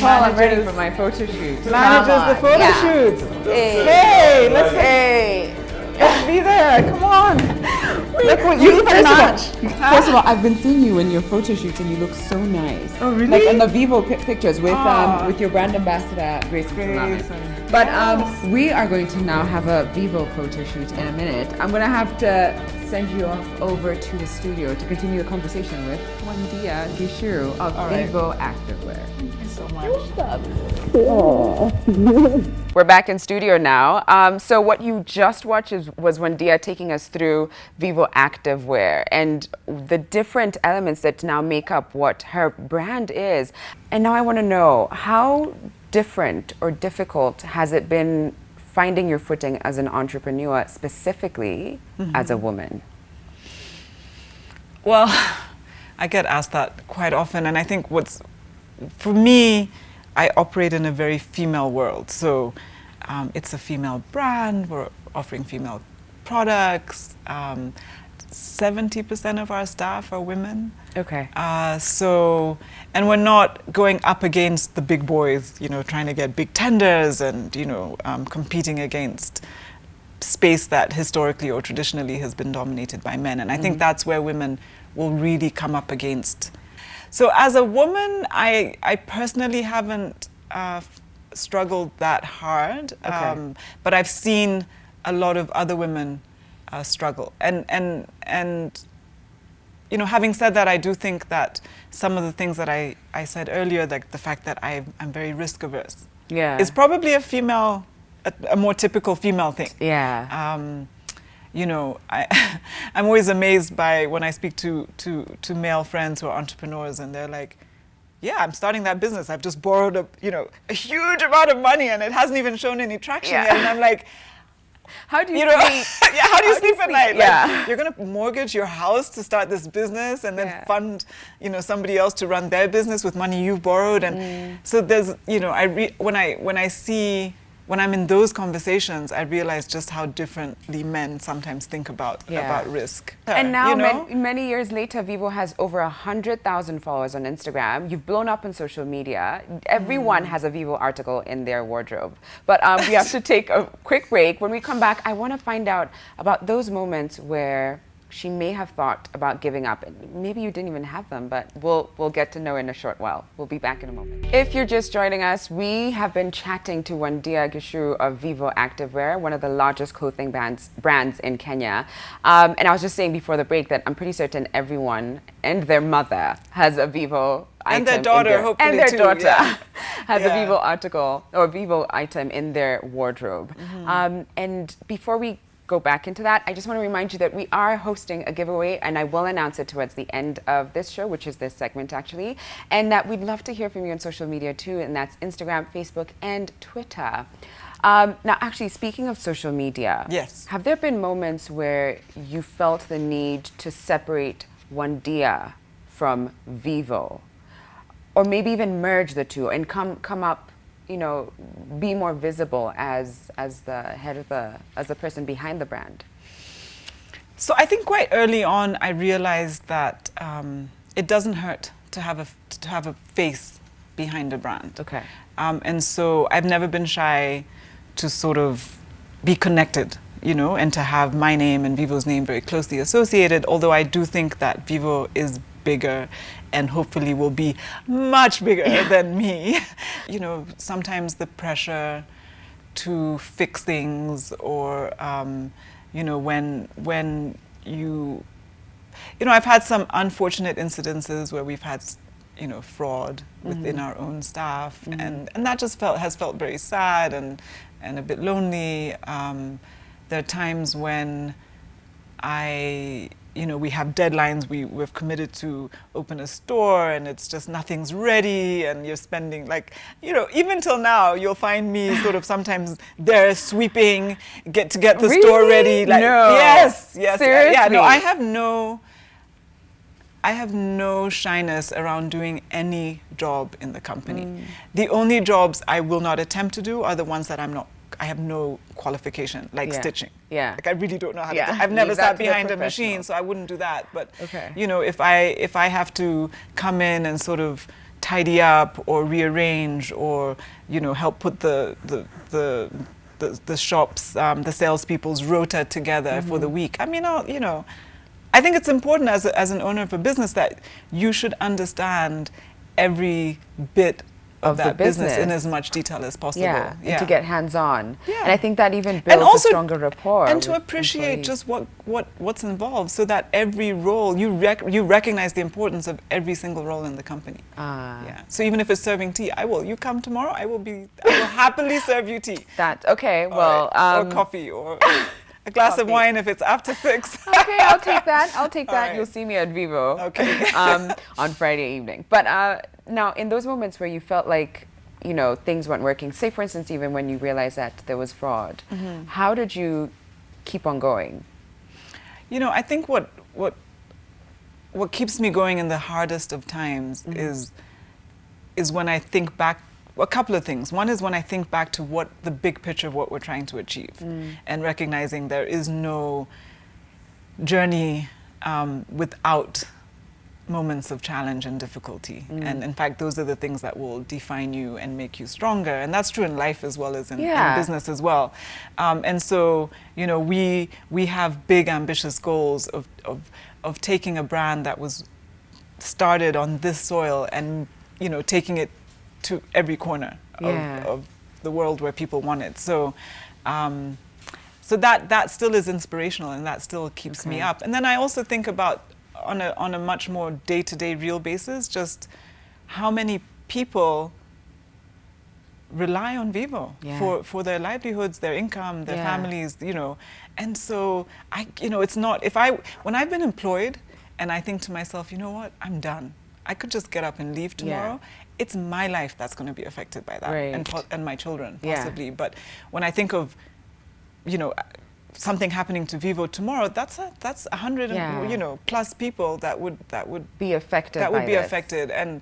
[SPEAKER 1] Paul, I'm ready for my photo shoot.
[SPEAKER 2] Manages the photo
[SPEAKER 1] Yeah.
[SPEAKER 2] shoots.
[SPEAKER 1] Hey,
[SPEAKER 2] Let's be there. Come on. Look what you can match.
[SPEAKER 1] First of all, I've been seeing you in your photo shoots and you look so nice.
[SPEAKER 2] Oh, really?
[SPEAKER 1] Like in the Vivo pictures with your brand ambassador, Grace. But we are going to now have a Vivo photo shoot in a minute. I'm going to have to send you off over to the studio to continue the conversation with Wandia Gichuru of Vivo Activewear.
[SPEAKER 2] Thank you so much.
[SPEAKER 1] We're back in studio now. So what you just watched was Wandia taking us through Vivo Activewear and the different elements that now make up what her brand is. And now I want to know, how different or difficult has it been finding your footing as an entrepreneur, specifically as a woman?
[SPEAKER 2] Well, I get asked that quite often, and I think for me, I operate in a very female world. So it's a female brand, we're offering female products. 70% of our staff are women.
[SPEAKER 1] Okay.
[SPEAKER 2] And we're not going up against the big boys, trying to get big tenders and, competing against space that historically or traditionally has been dominated by men. And I think that's where women will really come up against. So as a woman, I personally haven't struggled that hard, but I've seen a lot of other women struggle. And having said that, I do think that some of the things that I said earlier, like the fact that I'm very risk averse, is probably a more typical female thing.
[SPEAKER 1] Yeah.
[SPEAKER 2] I'm always amazed by when I speak to male friends who are entrepreneurs, and they're like, yeah, I'm starting that business. I've just borrowed a huge amount of money and it hasn't even shown any traction yet. And I'm like,
[SPEAKER 1] how do you sleep?
[SPEAKER 2] How do you sleep at night?
[SPEAKER 1] Yeah.
[SPEAKER 2] Like, you're going to mortgage your house to start this business and then fund, somebody else to run their business with money you've borrowed. And so there's, when I'm in those conversations, I realize just how differently men sometimes think about risk.
[SPEAKER 1] And now, many years later, Vivo has over 100,000 followers on Instagram. You've blown up on social media. Everyone has a Vivo article in their wardrobe. But we have to take a quick break. When we come back, I want to find out about those moments where she may have thought about giving up. Maybe you didn't even have them, but we'll get to know in a short while. We'll be back in a moment. If you're just joining us, we have been chatting to Wandia Gichuru of Vivo Activewear, one of the largest clothing brands in Kenya. And I was just saying before the break that I'm pretty certain everyone and their mother has a Vivo item.
[SPEAKER 2] And their daughter, hopefully,
[SPEAKER 1] and their
[SPEAKER 2] too,
[SPEAKER 1] daughter has a
[SPEAKER 2] Yeah.
[SPEAKER 1] Vivo article or Vivo item in their wardrobe. And before we go back into that, I just want to remind you that we are hosting a giveaway, and I will announce it towards the end of this show, which is this segment actually, and that we'd love to hear from you on social media too, and that's Instagram, Facebook, and Twitter. Now, actually, speaking of social media,
[SPEAKER 2] Yes.
[SPEAKER 1] have there been moments where you felt the need to separate Wandia from Vivo, or maybe even merge the two and come up, be more visible as the head of as the person behind the brand?
[SPEAKER 2] So I think quite early on, I realized that it doesn't hurt to have a face behind a brand.
[SPEAKER 1] Okay.
[SPEAKER 2] And so I've never been shy to sort of be connected, and to have my name and Vivo's name very closely associated. Although I do think that Vivo is bigger and hopefully will be much bigger than me. Sometimes the pressure to fix things, or when I've had some unfortunate incidences where we've had fraud within our own staff, and that just has felt very sad and a bit lonely. There are times when we have deadlines, we've committed to open a store, and it's just nothing's ready, and you're spending even till now, you'll find me sort of sometimes there sweeping, get the store ready.
[SPEAKER 1] No.
[SPEAKER 2] Yes.
[SPEAKER 1] Seriously?
[SPEAKER 2] Yeah, no, I have no shyness around doing any job in the company. The only jobs I will not attempt to do are the ones that I have no qualification, like stitching.
[SPEAKER 1] Yeah.
[SPEAKER 2] Like I really don't know how to
[SPEAKER 1] Yeah.
[SPEAKER 2] do. I've never
[SPEAKER 1] Leave that
[SPEAKER 2] sat
[SPEAKER 1] to the
[SPEAKER 2] behind a machine,
[SPEAKER 1] professionals.
[SPEAKER 2] so I wouldn't do that. But
[SPEAKER 1] Okay.
[SPEAKER 2] if I have to come in and sort of tidy up or rearrange or, you know, help put the shops, the salespeople's rota together for the week. I mean, you know, I think it's important as an owner of a business that you should understand every bit of that business in as much detail as possible.
[SPEAKER 1] Yeah, and to get hands-on.
[SPEAKER 2] Yeah.
[SPEAKER 1] And I think that even builds
[SPEAKER 2] and also,
[SPEAKER 1] a stronger rapport.
[SPEAKER 2] And to appreciate just what's involved, so that every role, you recognize the importance of every single role in the company. Yeah. So even if it's serving tea, you come tomorrow, I will happily serve you tea.
[SPEAKER 1] That's okay, well.
[SPEAKER 2] Or coffee, or a glass of wine if it's after 6.
[SPEAKER 1] Okay, I'll take that. I'll take that.
[SPEAKER 2] Right.
[SPEAKER 1] You'll see me at Vivo.
[SPEAKER 2] Okay.
[SPEAKER 1] On Friday evening. But now, in those moments where you felt like, you know, things weren't working, say for instance, even when you realized that there was fraud, how did you keep on going? You
[SPEAKER 2] know, I think what keeps me going in the hardest of times is when I think back. A couple of things. One is when I think back to what the big picture of what we're trying to achieve, and recognizing there is no journey without moments of challenge and difficulty. And in fact, those are the things that will define you and make you stronger. And that's true in life as well as in business as well. And so, you know, we have big ambitious goals of taking a brand that was started on this soil and, you know, taking it to every corner of the world where people want it. So so that still is inspirational, and that still keeps me up. And then I also think about on a much more day-to-day real basis, just how many people rely on Vivo for their livelihoods, their income, their families, you know. And so it's not, when I've been employed and I think to myself, you know what, I'm done, I could just get up and leave tomorrow. It's my life that's going to be affected by that, and my children possibly. But when I think of, you know, something happening to Vivo tomorrow, that's 100 you know, plus people that would
[SPEAKER 1] be affected.
[SPEAKER 2] And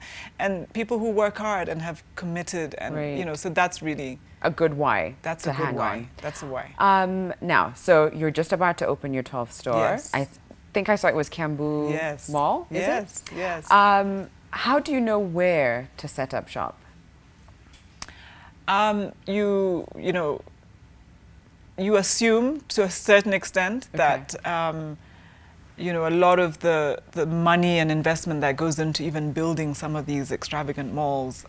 [SPEAKER 2] people who work hard and have committed, and you know, so that's really
[SPEAKER 1] a good why.
[SPEAKER 2] That's a good why. That's a why.
[SPEAKER 1] Now, so you're just about to open your 12th store.
[SPEAKER 2] Yes.
[SPEAKER 1] I think I saw it was Kiambu Mall. Is it?
[SPEAKER 2] Yes.
[SPEAKER 1] How do you know where to set up shop?
[SPEAKER 2] You know, you assume to a certain extent that you know, a lot of the money and investment that goes into even building some of these extravagant malls,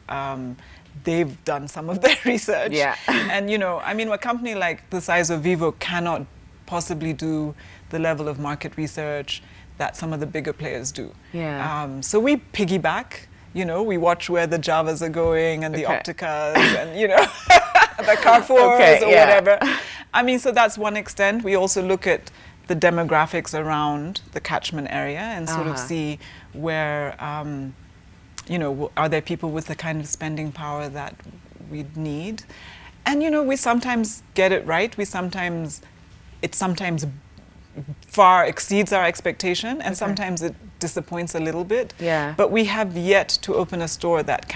[SPEAKER 2] they've done some of their research. Yeah. And you know, I mean, a company like the size of Vivo cannot possibly do the level of market research that some of the bigger players do. Yeah. So we piggyback, you know, we watch where the Javas are going and the Opticas and, you know, the Carrefours or whatever. I mean, so that's one extent. We also look at the demographics around the catchment area and sort of see where, you know, are there people with the kind of spending power that we need? And, you know, we sometimes get it right. It sometimes far exceeds our expectation, and sometimes it disappoints a little bit. Yeah. But we have yet to open a store that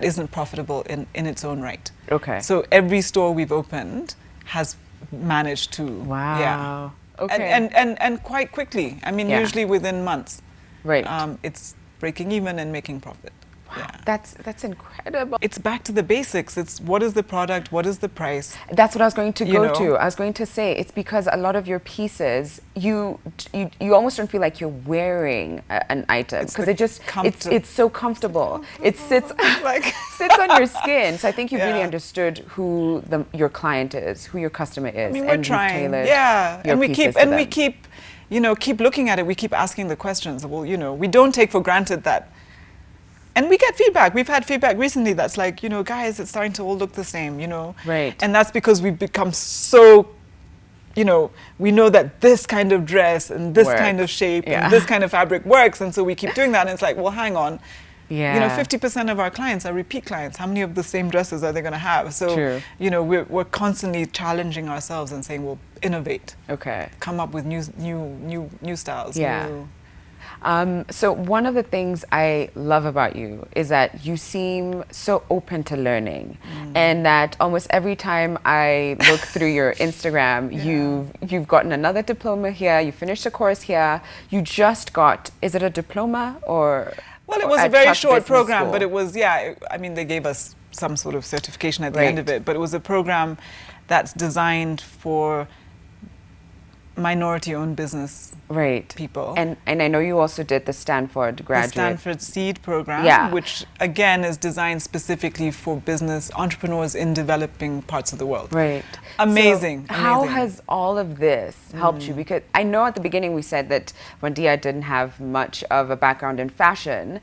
[SPEAKER 2] isn't profitable in its own right. Okay. So every store we've opened has managed to. Wow. Yeah. Okay. And quite quickly. I mean, usually within months. Right. It's breaking even and making profit. Wow. Yeah.
[SPEAKER 1] That's incredible.
[SPEAKER 2] It's back to the basics. It's what is the product, what is the price?
[SPEAKER 1] That's what I was going to go to. I was going to say it's because a lot of your pieces, you almost don't feel like you're wearing an item because it's so comfortable. It sits sits on your skin. So I think you've really understood who your client is, who your customer is.
[SPEAKER 2] I mean, we're trying. And we keep you know, keep looking at it. We keep asking the questions. Well, you know, we don't take for granted that. And we get feedback. We've had feedback recently that's like, you know, guys, it's starting to all look the same, you know. Right. And that's because we've become so, you know, we know that this kind of dress and this kind of shape and this kind of fabric works. And so we keep doing that. And it's like, well, hang on. Yeah. You know, 50% of our clients are repeat clients. How many of the same dresses are they going to have? So, you know, we're constantly challenging ourselves and saying, well, innovate. Okay. Come up with new styles. Yeah.
[SPEAKER 1] So one of the things I love about you is that you seem so open to learning, and that almost every time I look through your Instagram, you've gotten another diploma here, you finished a course here, you just got, is it a diploma or?
[SPEAKER 2] Well, it was a very short program, but it was, I mean, they gave us some sort of certification at the end of it, but it was a program that's designed for minority-owned business people.
[SPEAKER 1] And I know you also did the Stanford graduate.
[SPEAKER 2] The Stanford Seed program, which again is designed specifically for business entrepreneurs in developing parts of the world. Amazing.
[SPEAKER 1] So how has all of this helped you? Because I know at the beginning we said that Wandia didn't have much of a background in fashion,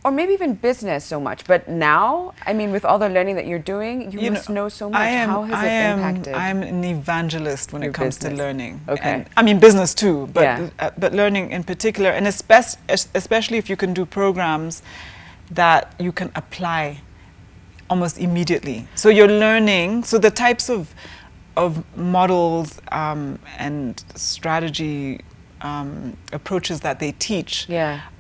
[SPEAKER 1] or maybe even business so much. But now, I mean, with all the learning that you're doing, you must know so much. How has it impacted?
[SPEAKER 2] I'm an evangelist when it comes to learning.
[SPEAKER 1] And,
[SPEAKER 2] I mean, business too, but learning in particular, and especially if you can do programs that you can apply almost immediately. So you're learning, so the types of models and strategy approaches that they teach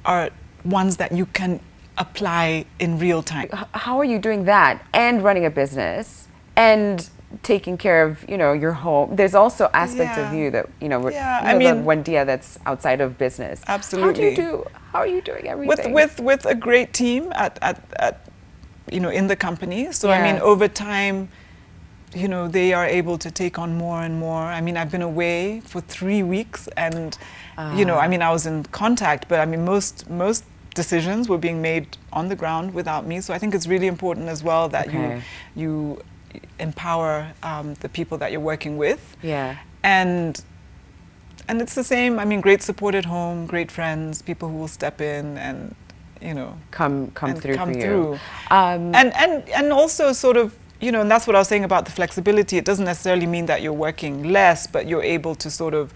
[SPEAKER 2] are ones that you can apply in real time.
[SPEAKER 1] How are you doing that and running a business and taking care of, you know, your home? There's also aspects of you that, you know,
[SPEAKER 2] I mean,
[SPEAKER 1] the Wandia that's outside of business.
[SPEAKER 2] Absolutely.
[SPEAKER 1] How are you doing everything?
[SPEAKER 2] With a great team at you know, in the company. So I mean, over time, you know, they are able to take on more and more. I mean, I've been away for 3 weeks, and you know, I mean, I was in contact, but I mean, most decisions were being made on the ground without me. So I think it's really important as well that you empower the people that you're working with. And it's the same. I mean, great support at home, great friends, people who will step in and, you know, come through for you. And also sort of, you know, and that's what I was saying about the flexibility. It doesn't necessarily mean that you're working less, but you're able to sort of,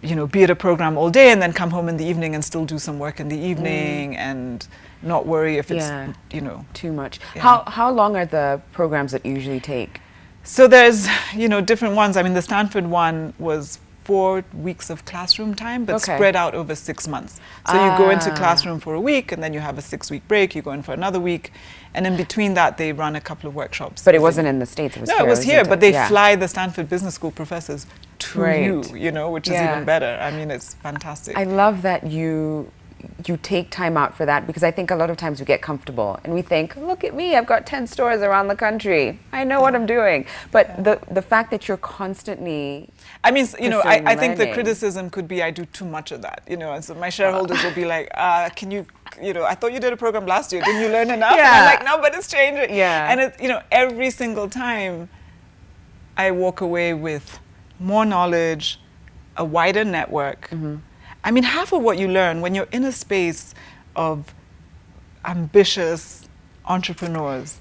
[SPEAKER 2] you know, be at a program all day and then come home in the evening and still do some work in the evening and not worry if it's, you know,
[SPEAKER 1] too much. How long are the programs that usually take?
[SPEAKER 2] So there's, you know, different ones. I mean, the Stanford one was 4 weeks of classroom time, but spread out over 6 months. So you go into classroom for a week, and then you have a 6-week break, you go in for another week, and in between that they run a couple of workshops.
[SPEAKER 1] But it wasn't in the States, it was here.
[SPEAKER 2] No, it was here, but they fly the Stanford Business School professors to you know, which is even better. I mean, it's fantastic.
[SPEAKER 1] I love that you take time out for that, because I think a lot of times we get comfortable and we think, look at me, I've got 10 stores around the country, I know what I'm doing. But the fact that you're constantly,
[SPEAKER 2] I mean, you know, I think the criticism could be I do too much of that, you know, and so my shareholders will be like, can you, you know, I thought you did a program last year, didn't you learn enough? And I'm like, no, but it's changing. And it, you know, every single time I walk away with more knowledge, a wider network. I mean, half of what you learn when you're in a space of ambitious entrepreneurs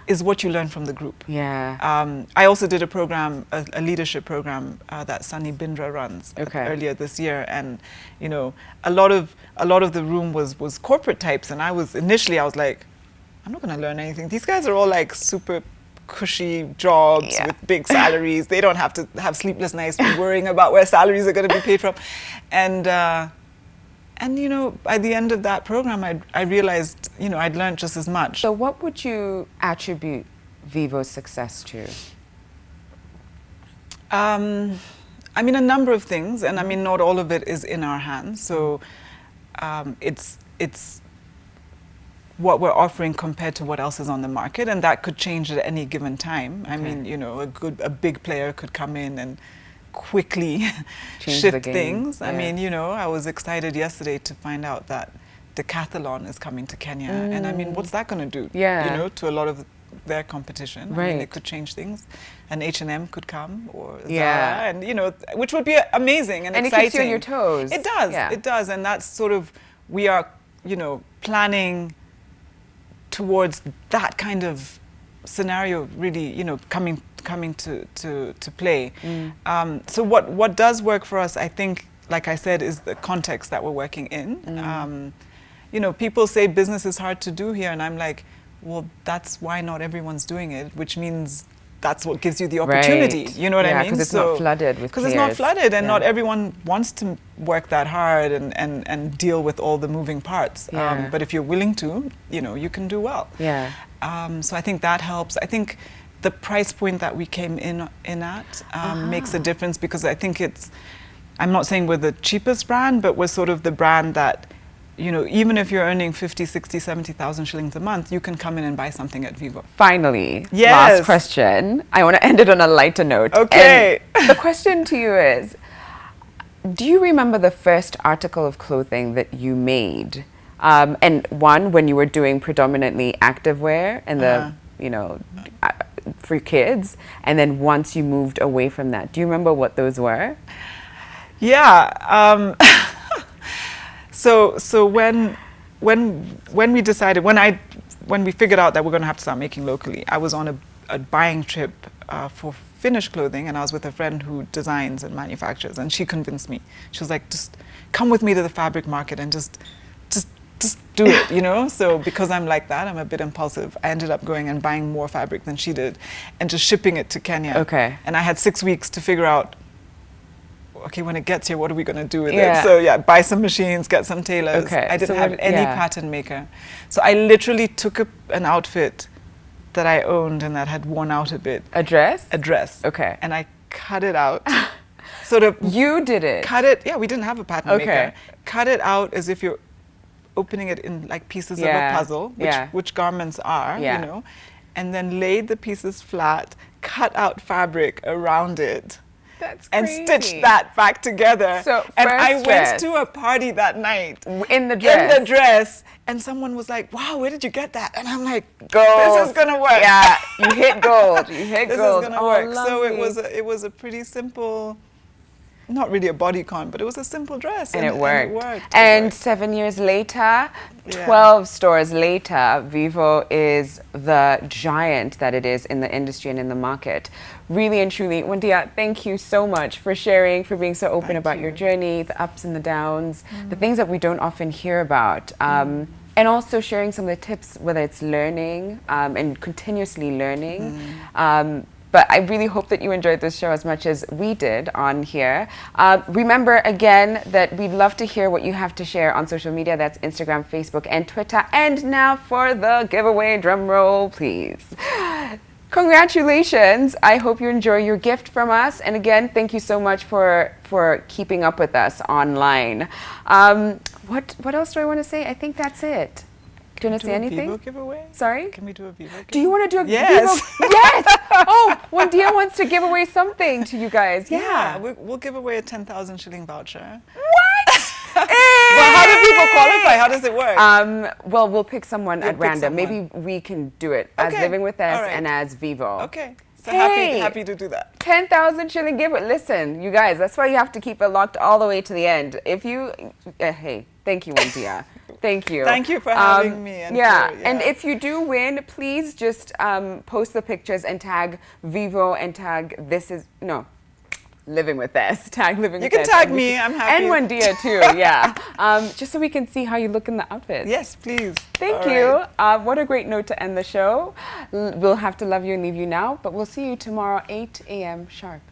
[SPEAKER 2] is what you learn from the group. I also did a program, a leadership program that Sunny Bindra runs earlier this year, and you know, a lot of the room was corporate types, and I was like, I'm not going to learn anything. These guys are all like super cushy jobs with big salaries. They don't have to have sleepless nights worrying about where salaries are going to be paid from. And you know, by the end of that program, I realized, you know, I'd learned just as much.
[SPEAKER 1] So what would you attribute Vivo's success to?
[SPEAKER 2] I mean, a number of things, and I mean, not all of it is in our hands. So it's what we're offering compared to what else is on the market, and that could change at any given time. I mean, you know, a big player could come in and quickly shift things. I mean, you know, I was excited yesterday to find out that Decathlon is coming to Kenya, and I mean, what's that going to do? You know, to a lot of their competition. I mean, it could change things. And H&M could come, or Zara, and you know, which would be amazing and exciting.
[SPEAKER 1] And it keeps you on your toes.
[SPEAKER 2] It does. It does, and that's sort of, we are, you know, planning towards that kind of scenario, really, you know, coming to play. So what does work for us, I think, like I said, is the context that we're working in. You know, people say business is hard to do here, and I'm like, well, that's why not everyone's doing it, which means that's what gives you the opportunity. You know what I mean?
[SPEAKER 1] Because it's not flooded with
[SPEAKER 2] Because it's not flooded, and not everyone wants to work that hard and deal with all the moving parts. But if you're willing to, you know, you can do well. So I think that helps. I think the price point that we came in at makes a difference, because I think it's, I'm not saying we're the cheapest brand, but we're sort of the brand that, even if you're earning 50, 60, 70,000 shillings a month, you can come in and buy something at Vivo.
[SPEAKER 1] Finally,
[SPEAKER 2] Yes.
[SPEAKER 1] last question. I want to end it on a lighter note.
[SPEAKER 2] Okay.
[SPEAKER 1] And the question to you is, do you remember the first article of clothing that you made? And one, when you were doing predominantly activewear and for kids, and then once you moved away from that, do you remember what those were?
[SPEAKER 2] Yeah. So when we decided, when we figured out that we're going to have to start making locally, I was on a buying trip for finished clothing, and I was with a friend who designs and manufactures, and she convinced me. She was like, just come with me to the fabric market and just do it, So because I'm like that, I'm a bit impulsive. I ended up going and buying more fabric than she did and just shipping it to Kenya.
[SPEAKER 1] Okay.
[SPEAKER 2] And I had 6 weeks to figure out, okay, when it gets here, what are we going to do with
[SPEAKER 1] Yeah.
[SPEAKER 2] it? So buy some machines, get some tailors.
[SPEAKER 1] Okay.
[SPEAKER 2] I didn't
[SPEAKER 1] So
[SPEAKER 2] have any pattern maker. So I literally took an outfit that I owned and that had worn out a bit.
[SPEAKER 1] A dress?
[SPEAKER 2] A dress.
[SPEAKER 1] Okay.
[SPEAKER 2] And I cut it out. Sort of.
[SPEAKER 1] You did it?
[SPEAKER 2] Cut it. Yeah, we didn't have a pattern
[SPEAKER 1] Okay.
[SPEAKER 2] maker. Cut it out as if you're opening it in like pieces of a puzzle, which garments are, and then laid the pieces flat, cut out fabric around it.
[SPEAKER 1] That's
[SPEAKER 2] and
[SPEAKER 1] crazy.
[SPEAKER 2] stitched that back together.
[SPEAKER 1] So
[SPEAKER 2] and I
[SPEAKER 1] dress.
[SPEAKER 2] went to a party that night
[SPEAKER 1] In the dress?
[SPEAKER 2] In the dress, and someone was like, "Wow, where did you get that?" And I'm like,
[SPEAKER 1] Gold.
[SPEAKER 2] "This is gonna work."
[SPEAKER 1] Yeah, you hit gold. You hit
[SPEAKER 2] This
[SPEAKER 1] gold.
[SPEAKER 2] is gonna work. So it was a pretty simple. Not really a bodycon, but it was a simple dress.
[SPEAKER 1] And it worked.
[SPEAKER 2] And, it worked.
[SPEAKER 1] And 7 years later, 12 stores later, Vivo is the giant that it is in the industry and in the market. Really and truly, Wandia, thank you so much for sharing, for being so open about your journey, the ups and the downs, the things that we don't often hear about. And also sharing some of the tips, whether it's learning and continuously learning. But I really hope that you enjoyed this show as much as we did on here. Remember, again, that we'd love to hear what you have to share on social media. That's Instagram, Facebook, and Twitter. And now for the giveaway, drum roll, please. Congratulations. I hope you enjoy your gift from us. And again, thank you so much for keeping up with us online. What else do I want to say? I think that's it. Do you want to say anything?
[SPEAKER 2] Vivo giveaway?
[SPEAKER 1] Sorry?
[SPEAKER 2] Can we do a Vivo giveaway?
[SPEAKER 1] Do you want to do a
[SPEAKER 2] Yes.
[SPEAKER 1] Vivo? Yes! Oh, Wandia wants to give away something to you guys. Yeah.
[SPEAKER 2] We'll give away a 10,000 shilling voucher.
[SPEAKER 1] What?
[SPEAKER 2] Well, how do people qualify? How does it work?
[SPEAKER 1] Well, we'll pick someone
[SPEAKER 2] You'll
[SPEAKER 1] at
[SPEAKER 2] pick
[SPEAKER 1] random.
[SPEAKER 2] someone.
[SPEAKER 1] Maybe we can do it as
[SPEAKER 2] Okay.
[SPEAKER 1] Living With Us
[SPEAKER 2] All right.
[SPEAKER 1] and as Vivo.
[SPEAKER 2] Okay. So
[SPEAKER 1] Hey.
[SPEAKER 2] happy to do that.
[SPEAKER 1] 10,000 shilling giveaway. Listen, you guys, that's why you have to keep it locked all the way to the end. If you, hey, thank you, Wandia. Thank you.
[SPEAKER 2] Thank you for having me. And
[SPEAKER 1] and if you do win, please just post the pictures and tag Vivo and tag Living With Us. Tag Living With Us.
[SPEAKER 2] You can tag me. I'm happy.
[SPEAKER 1] And Wandia too. Yeah. Just so we can see how you look in the outfits.
[SPEAKER 2] Yes, please.
[SPEAKER 1] Thank
[SPEAKER 2] All
[SPEAKER 1] you.
[SPEAKER 2] right.
[SPEAKER 1] What a great note to end the show. We'll have to love you and leave you now, but we'll see you tomorrow, 8 a.m. sharp.